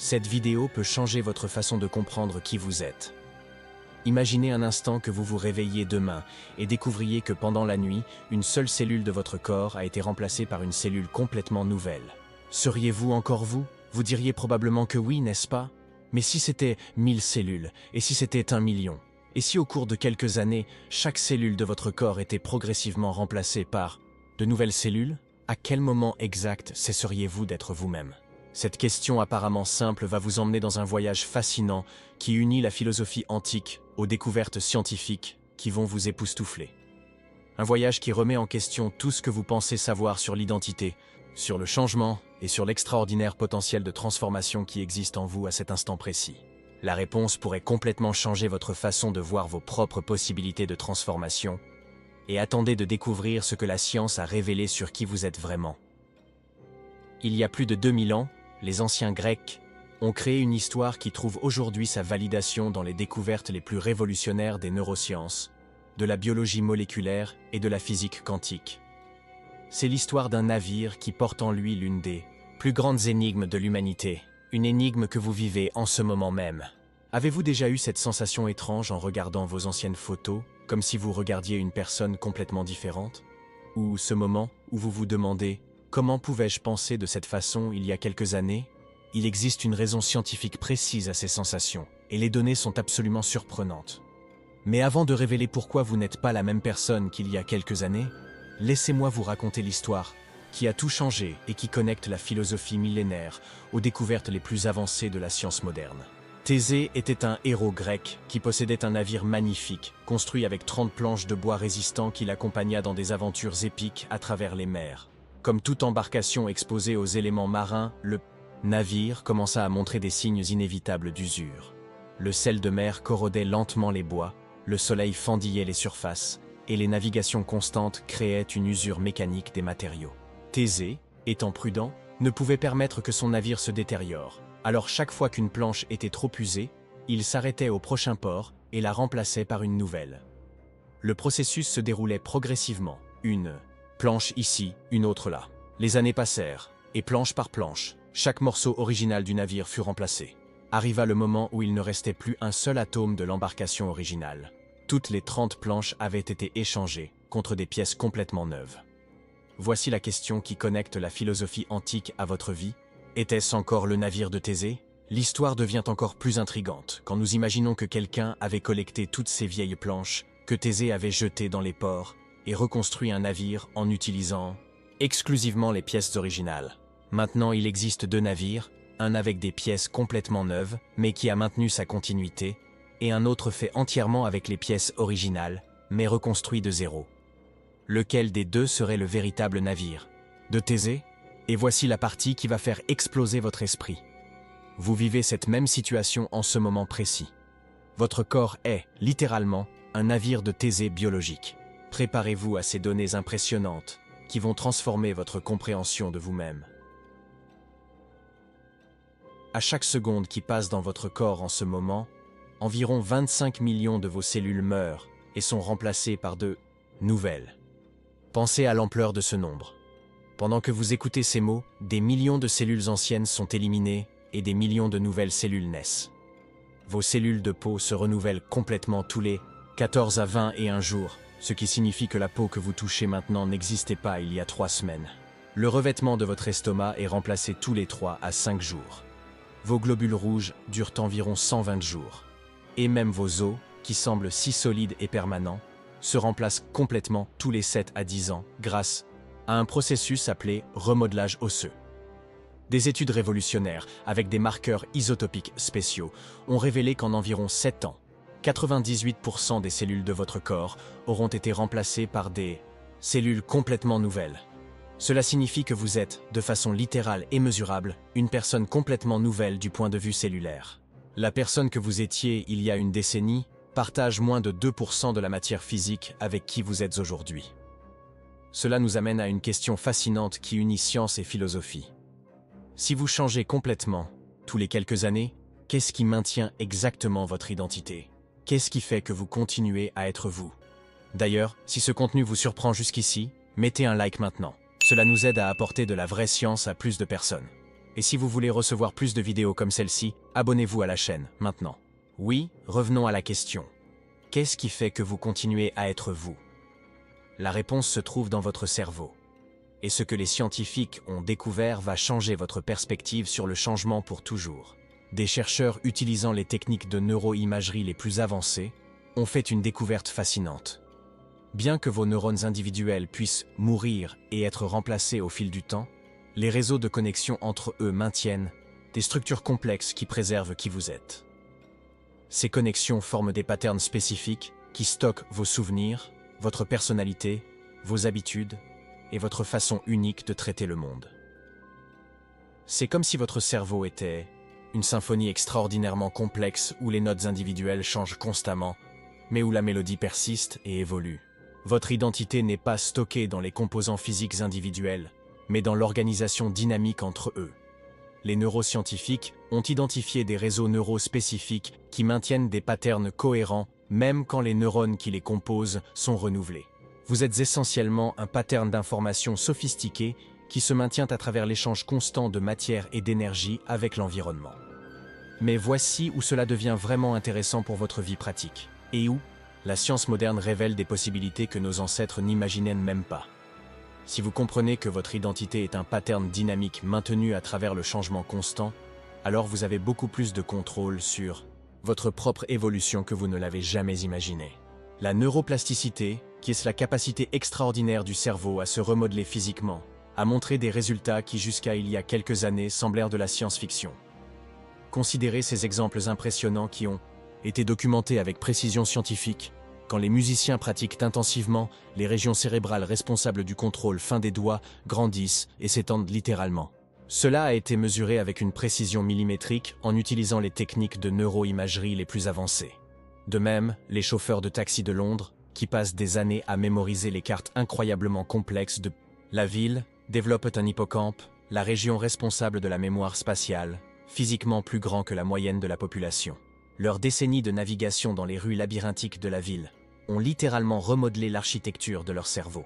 Cette vidéo peut changer votre façon de comprendre qui vous êtes. Imaginez un instant que vous vous réveilliez demain et découvriez que pendant la nuit, une seule cellule de votre corps a été remplacée par une cellule complètement nouvelle. Seriez-vous encore vous? Vous diriez probablement que oui, n'est-ce pas? Mais si c'était 1000 cellules, et si c'était 1 million? Et si au cours de quelques années, chaque cellule de votre corps était progressivement remplacée par de nouvelles cellules? À quel moment exact cesseriez-vous d'être vous-même? Cette question apparemment simple va vous emmener dans un voyage fascinant qui unit la philosophie antique aux découvertes scientifiques qui vont vous époustoufler. Un voyage qui remet en question tout ce que vous pensez savoir sur l'identité, sur le changement et sur l'extraordinaire potentiel de transformation qui existe en vous à cet instant précis. La réponse pourrait complètement changer votre façon de voir vos propres possibilités de transformation, et attendez de découvrir ce que la science a révélé sur qui vous êtes vraiment. Il y a plus de 2000 ans, les anciens Grecs ont créé une histoire qui trouve aujourd'hui sa validation dans les découvertes les plus révolutionnaires des neurosciences, de la biologie moléculaire et de la physique quantique. C'est l'histoire d'un navire qui porte en lui l'une des plus grandes énigmes de l'humanité, une énigme que vous vivez en ce moment même. Avez-vous déjà eu cette sensation étrange en regardant vos anciennes photos, comme si vous regardiez une personne complètement différente? Ou ce moment où vous vous demandez « Comment pouvais-je penser de cette façon il y a quelques années ?» Il existe une raison scientifique précise à ces sensations, et les données sont absolument surprenantes. Mais avant de révéler pourquoi vous n'êtes pas la même personne qu'il y a quelques années, laissez-moi vous raconter l'histoire qui a tout changé et qui connecte la philosophie millénaire aux découvertes les plus avancées de la science moderne. Thésée était un héros grec qui possédait un navire magnifique, construit avec 30 planches de bois résistants qui l'accompagna dans des aventures épiques à travers les mers. Comme toute embarcation exposée aux éléments marins, le navire commença à montrer des signes inévitables d'usure. Le sel de mer corrodait lentement les bois, le soleil fendillait les surfaces, et les navigations constantes créaient une usure mécanique des matériaux. Thésée, étant prudent, ne pouvait permettre que son navire se détériore. Alors chaque fois qu'une planche était trop usée, il s'arrêtait au prochain port et la remplaçait par une nouvelle. Le processus se déroulait progressivement, une planche ici, une autre là. Les années passèrent, et planche par planche, chaque morceau original du navire fut remplacé. Arriva le moment où il ne restait plus un seul atome de l'embarcation originale. Toutes les 30 planches avaient été échangées contre des pièces complètement neuves. Voici la question qui connecte la philosophie antique à votre vie. Était-ce encore le navire de Thésée? L'histoire devient encore plus intrigante quand nous imaginons que quelqu'un avait collecté toutes ces vieilles planches que Thésée avait jetées dans les ports et reconstruit un navire en utilisant exclusivement les pièces originales. Maintenant, il existe 2 navires, un avec des pièces complètement neuves, mais qui a maintenu sa continuité, et un autre fait entièrement avec les pièces originales, mais reconstruit de zéro. Lequel des deux serait le véritable navire? De Thésée? Et voici la partie qui va faire exploser votre esprit. Vous vivez cette même situation en ce moment précis. Votre corps est, littéralement, un navire de Thésée biologique. Préparez-vous à ces données impressionnantes qui vont transformer votre compréhension de vous-même. À chaque seconde qui passe dans votre corps en ce moment, environ 25 millions de vos cellules meurent et sont remplacées par de nouvelles. Pensez à l'ampleur de ce nombre. Pendant que vous écoutez ces mots, des millions de cellules anciennes sont éliminées et des millions de nouvelles cellules naissent. Vos cellules de peau se renouvellent complètement tous les 14 à 21 jours, ce qui signifie que la peau que vous touchez maintenant n'existait pas il y a 3 semaines. Le revêtement de votre estomac est remplacé tous les 3 à 5 jours. Vos globules rouges durent environ 120 jours. Et même vos os, qui semblent si solides et permanents, se remplacent complètement tous les 7 à 10 ans grâce à un processus appelé remodelage osseux. Des études révolutionnaires, avec des marqueurs isotopiques spéciaux, ont révélé qu'en environ 7 ans, 98% des cellules de votre corps auront été remplacées par des cellules complètement nouvelles. Cela signifie que vous êtes, de façon littérale et mesurable, une personne complètement nouvelle du point de vue cellulaire. La personne que vous étiez il y a une décennie partage moins de 2% de la matière physique avec qui vous êtes aujourd'hui. Cela nous amène à une question fascinante qui unit science et philosophie. Si vous changez complètement, tous les quelques années, qu'est-ce qui maintient exactement votre identité? Qu'est-ce qui fait que vous continuez à être vous? D'ailleurs, si ce contenu vous surprend jusqu'ici, mettez un like maintenant. Cela nous aide à apporter de la vraie science à plus de personnes. Et si vous voulez recevoir plus de vidéos comme celle-ci, abonnez-vous à la chaîne, maintenant. Oui, revenons à la question. Qu'est-ce qui fait que vous continuez à être vous? La réponse se trouve dans votre cerveau. Et ce que les scientifiques ont découvert va changer votre perspective sur le changement pour toujours. Des chercheurs utilisant les techniques de neuroimagerie les plus avancées ont fait une découverte fascinante. Bien que vos neurones individuels puissent mourir et être remplacés au fil du temps, les réseaux de connexion entre eux maintiennent des structures complexes qui préservent qui vous êtes. Ces connexions forment des patterns spécifiques qui stockent vos souvenirs, votre personnalité, vos habitudes et votre façon unique de traiter le monde. C'est comme si votre cerveau était une symphonie extraordinairement complexe où les notes individuelles changent constamment, mais où la mélodie persiste et évolue. Votre identité n'est pas stockée dans les composants physiques individuels, mais dans l'organisation dynamique entre eux. Les neuroscientifiques ont identifié des réseaux neurospécifiques qui maintiennent des patterns cohérents même quand les neurones qui les composent sont renouvelés. Vous êtes essentiellement un pattern d'information sophistiqué qui se maintient à travers l'échange constant de matière et d'énergie avec l'environnement. Mais voici où cela devient vraiment intéressant pour votre vie pratique, et où la science moderne révèle des possibilités que nos ancêtres n'imaginaient même pas. Si vous comprenez que votre identité est un pattern dynamique maintenu à travers le changement constant, alors vous avez beaucoup plus de contrôle sur votre propre évolution que vous ne l'avez jamais imaginé. La neuroplasticité, qui est la capacité extraordinaire du cerveau à se remodeler physiquement, a montré des résultats qui jusqu'à il y a quelques années semblèrent de la science-fiction. Considérez ces exemples impressionnants qui ont été documentés avec précision scientifique. Quand les musiciens pratiquent intensivement, les régions cérébrales responsables du contrôle fin des doigts grandissent et s'étendent littéralement. Cela a été mesuré avec une précision millimétrique en utilisant les techniques de neuroimagerie les plus avancées. De même, les chauffeurs de taxi de Londres, qui passent des années à mémoriser les cartes incroyablement complexes de la ville, développent un hippocampe, la région responsable de la mémoire spatiale, physiquement plus grand que la moyenne de la population. Leurs décennies de navigation dans les rues labyrinthiques de la ville ont littéralement remodelé l'architecture de leur cerveau.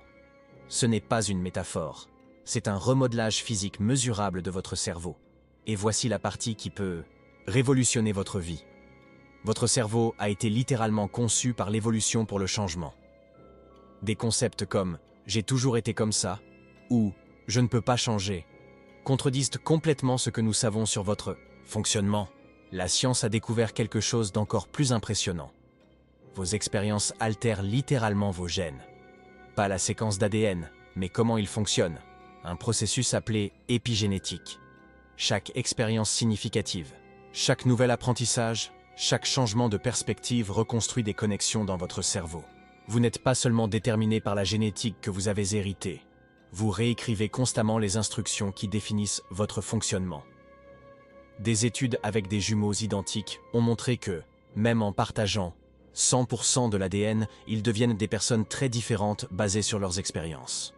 Ce n'est pas une métaphore, c'est un remodelage physique mesurable de votre cerveau. Et voici la partie qui peut révolutionner votre vie. Votre cerveau a été littéralement conçu par l'évolution pour le changement. Des concepts comme « j'ai toujours été comme ça » ou « je ne peux pas changer » contredisent complètement ce que nous savons sur votre fonctionnement. La science a découvert quelque chose d'encore plus impressionnant. Vos expériences altèrent littéralement vos gènes. Pas la séquence d'ADN, mais comment ils fonctionnent. Un processus appelé épigénétique. Chaque expérience significative, chaque nouvel apprentissage, chaque changement de perspective reconstruit des connexions dans votre cerveau. Vous n'êtes pas seulement déterminé par la génétique que vous avez héritée. Vous réécrivez constamment les instructions qui définissent votre fonctionnement. Des études avec des jumeaux identiques ont montré que, même en partageant 100% de l'ADN, ils deviennent des personnes très différentes basées sur leurs expériences.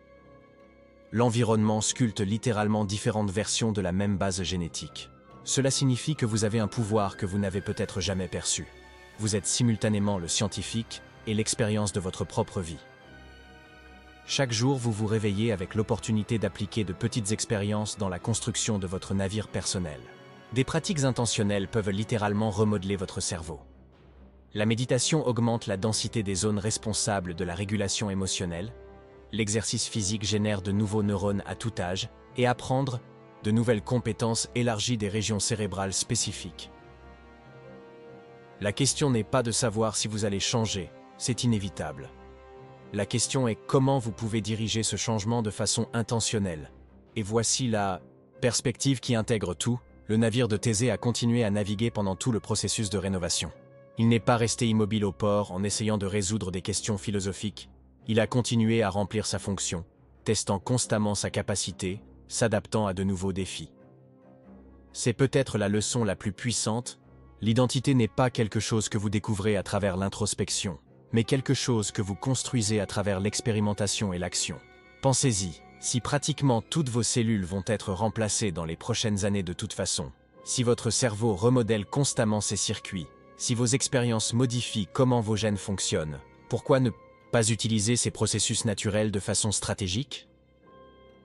L'environnement sculpte littéralement différentes versions de la même base génétique. Cela signifie que vous avez un pouvoir que vous n'avez peut-être jamais perçu. Vous êtes simultanément le scientifique et l'expérience de votre propre vie. Chaque jour, vous vous réveillez avec l'opportunité d'appliquer de petites expériences dans la construction de votre navire personnel. Des pratiques intentionnelles peuvent littéralement remodeler votre cerveau. La méditation augmente la densité des zones responsables de la régulation émotionnelle. L'exercice physique génère de nouveaux neurones à tout âge et apprendre de nouvelles compétences élargit des régions cérébrales spécifiques. La question n'est pas de savoir si vous allez changer, c'est inévitable. La question est comment vous pouvez diriger ce changement de façon intentionnelle. Et voici la perspective qui intègre tout. Le navire de Thésée a continué à naviguer pendant tout le processus de rénovation. Il n'est pas resté immobile au port en essayant de résoudre des questions philosophiques. Il a continué à remplir sa fonction, testant constamment sa capacité, s'adaptant à de nouveaux défis. C'est peut-être la leçon la plus puissante. L'identité n'est pas quelque chose que vous découvrez à travers l'introspection, mais quelque chose que vous construisez à travers l'expérimentation et l'action. Pensez-y, si pratiquement toutes vos cellules vont être remplacées dans les prochaines années de toute façon, si votre cerveau remodèle constamment ses circuits, si vos expériences modifient comment vos gènes fonctionnent, pourquoi ne pas utiliser ces processus naturels de façon stratégique?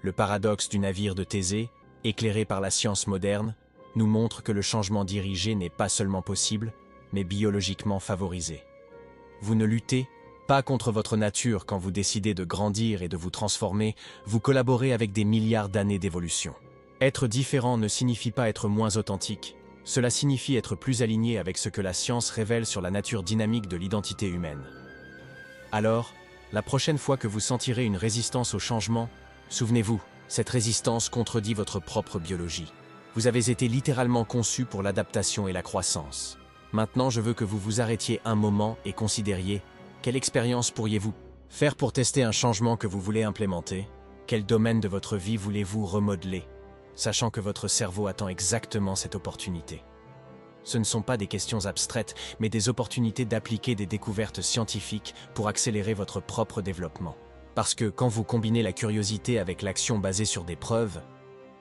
Le paradoxe du navire de Thésée éclairés par la science moderne, nous montrent que le changement dirigé n'est pas seulement possible, mais biologiquement favorisé. Vous ne luttez pas contre votre nature quand vous décidez de grandir et de vous transformer, vous collaborez avec des milliards d'années d'évolution. Être différent ne signifie pas être moins authentique, cela signifie être plus aligné avec ce que la science révèle sur la nature dynamique de l'identité humaine. Alors, la prochaine fois que vous sentirez une résistance au changement, souvenez-vous, cette résistance contredit votre propre biologie. Vous avez été littéralement conçu pour l'adaptation et la croissance. Maintenant, je veux que vous vous arrêtiez un moment et considériez quelle expérience pourriez-vous faire pour tester un changement que vous voulez implémenter? Quel domaine de votre vie voulez-vous remodeler, sachant que votre cerveau attend exactement cette opportunité? Ce ne sont pas des questions abstraites, mais des opportunités d'appliquer des découvertes scientifiques pour accélérer votre propre développement. Parce que quand vous combinez la curiosité avec l'action basée sur des preuves,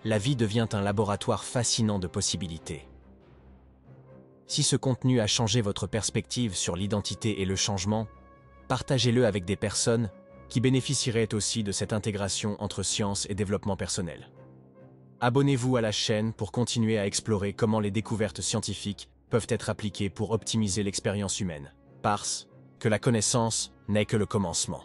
la vie devient un laboratoire fascinant de possibilités. Si ce contenu a changé votre perspective sur l'identité et le changement, partagez-le avec des personnes qui bénéficieraient aussi de cette intégration entre science et développement personnel. Abonnez-vous à la chaîne pour continuer à explorer comment les découvertes scientifiques peuvent être appliquées pour optimiser l'expérience humaine. Parce que la connaissance n'est que le commencement.